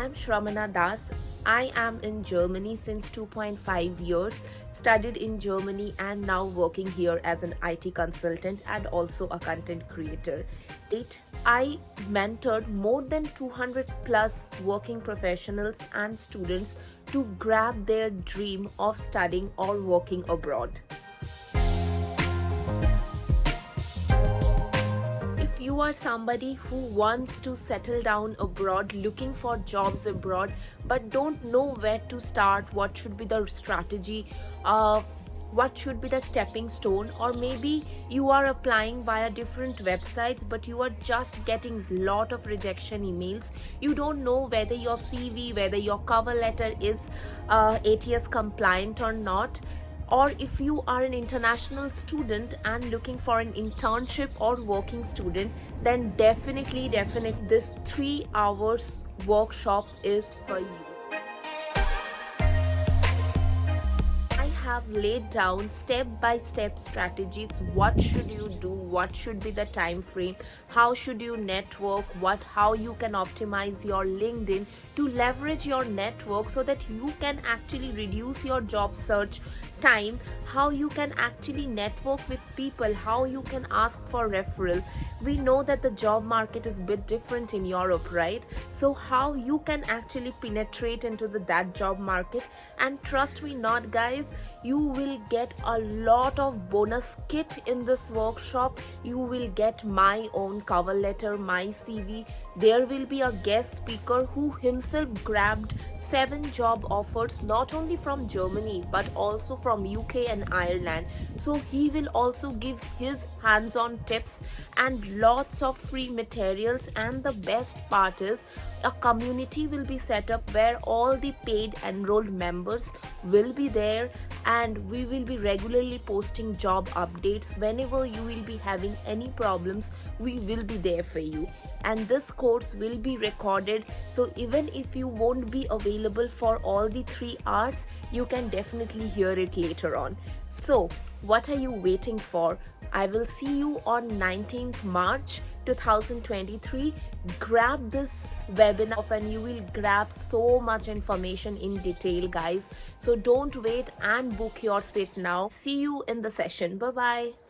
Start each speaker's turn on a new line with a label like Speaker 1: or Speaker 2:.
Speaker 1: I'm Shramana Das. I am in Germany since 2.5 years, studied in Germany and now working here as an IT consultant and also a content creator. I mentored more than 200 plus working professionals and students to grab their dream of studying or working abroad. If you are somebody who wants to settle down abroad, looking for jobs abroad, but don't know where to start, what should be the strategy, what should be the stepping stone, or maybe you are applying via different websites but you are just getting lot of rejection emails, you don't know whether your CV, whether your cover letter is ATS compliant or not, or if you are an international student and looking for an internship or working student, then definitely this 3 hours workshop is for you. I have laid down step-by-step strategies. What should you do? What should be the time frame? How should you network? How you can optimize your LinkedIn to leverage your network so that you can actually reduce your job search time, how you can actually network with people, how you can ask for referral. We know that the job market is a bit different in Europe, right? So how you can actually penetrate into that job market, and trust me not guys, you will get a lot of bonus kit in this workshop. You will get my own cover letter, my CV. There will be a guest speaker who himself grabbed 7 job offers not only from Germany but also from UK and Ireland. So he will also give his hands-on tips and lots of free materials, and the best part is a community will be set up where all the paid enrolled members will be there, and we will be regularly posting job updates. Whenever you will be having any problems, we will be there for you. And this course will be recorded, so even if you won't be available for all the 3 hours, you can definitely hear it later on. So what are you waiting for? I will see you on 19th March 2023. Grab this webinar and you will grab so much information in detail guys. So don't wait and book your seat now. See you in the session. Bye bye.